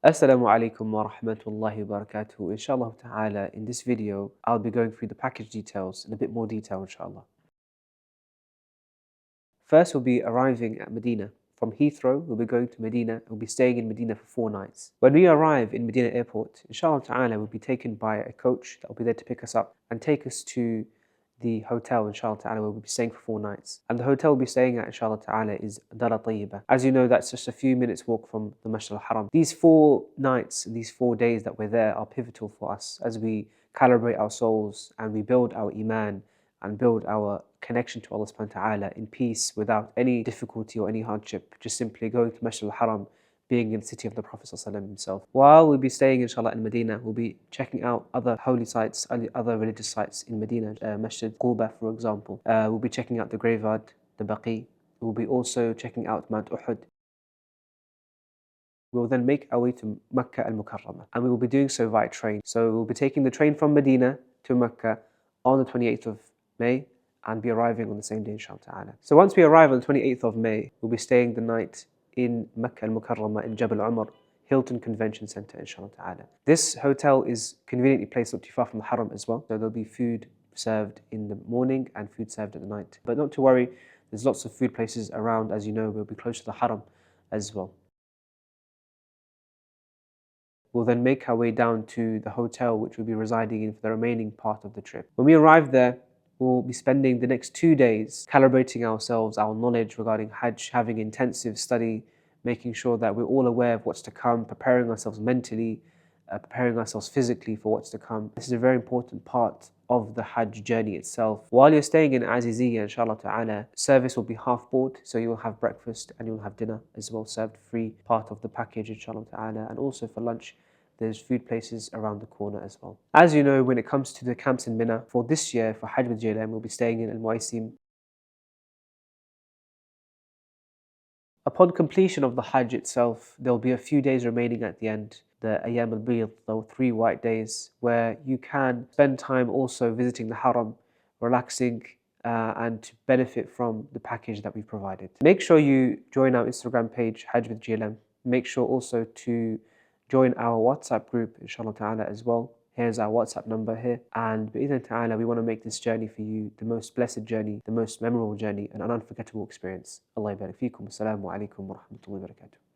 Assalamu alaikum wa rahmatullahi wa barakatuh. Inshallah ta'ala, in this video, I'll be going through the package details in a bit more detail, inshallah. First, we'll be arriving at Medina. From Heathrow, we'll be going to Medina. We'll be staying in Medina for 4 nights. When we arrive in Medina airport, inshallah ta'ala, we'll be taken by a coach that will be there to pick us up and take us to the hotel, inshallah ta'ala, where we'll be staying for 4 nights. And the hotel we'll be staying at, inshallah ta'ala, is Dallah Taibah. As you know, that's just a few minutes walk from the Masjid Al-Haram. These 4 nights, these 4 days that we're there are pivotal for us as we calibrate our souls and we build our iman and build our connection to Allah subhanahu wa ta'ala in peace without any difficulty or any hardship, just simply going to Masjid Al-Haram, being in the city of the Prophet ﷺ himself. While we'll be staying inshallah in Medina, we'll be checking out other holy sites, other religious sites in Medina, Masjid 𝗍𝗍 for example. We'll be checking out the graveyard, the 𝗍𝗍𝗵. We'll be also checking out Mount Uhud. We'll then make our way to Makkah Al-Mukarramah, and we will be doing so via train. So we'll be taking the train from Medina to Makkah on the 28th of May and be arriving on the same day inshallah ta'ala. So once we arrive on the 28th of May, we'll be staying the night in Makkah Al-Mukarramah in Jabal Omar, Hilton Convention Center inshallah ta'ala. This hotel is conveniently placed not too far from the Haram as well, so there'll be food served in the morning and food served at the night. But not to worry, there's lots of food places around. As you know, we'll be close to the Haram as well. We'll then make our way down to the hotel which we'll be residing in for the remaining part of the trip. When we arrive there, we'll be spending the next 2 days calibrating ourselves, our knowledge regarding Hajj, having intensive study, making sure that we're all aware of what's to come, preparing ourselves mentally, preparing ourselves physically for what's to come. This is a very important part of the Hajj journey itself. While you're staying in 𝗍𝐿𝐼𝐴, inshallah ta'ala, service will be half board, so you'll have breakfast and you'll have dinner as well served free, part of the package inshallah ta'ala, and also for lunch there's food places around the corner as well. As you know, when it comes to the camps in Mina, for this year, for Hajj with GLM, we'll be staying in 𝗍𝐿𝐼𝐴. Upon completion of the Hajj itself, there'll be a few days remaining at the end, the 𝗚يام البيض, 3 white days, where you can spend time also visiting the Haram, relaxing, and to benefit from the package that we've provided. Make sure you join our Instagram page, Hajj with GLM. Make sure also to join our WhatsApp group, inshallah ta'ala, as well. Here's our WhatsApp number here. And bi'idhn ta'ala, we want to make this journey for you the most blessed journey, the most memorable journey, and an unforgettable experience. Allah 𝐕𝐢𝐝𝐞𝐫𝐚𝐫𝐲. Assalamu alaikum wa rahmatullahi wa barakatuh.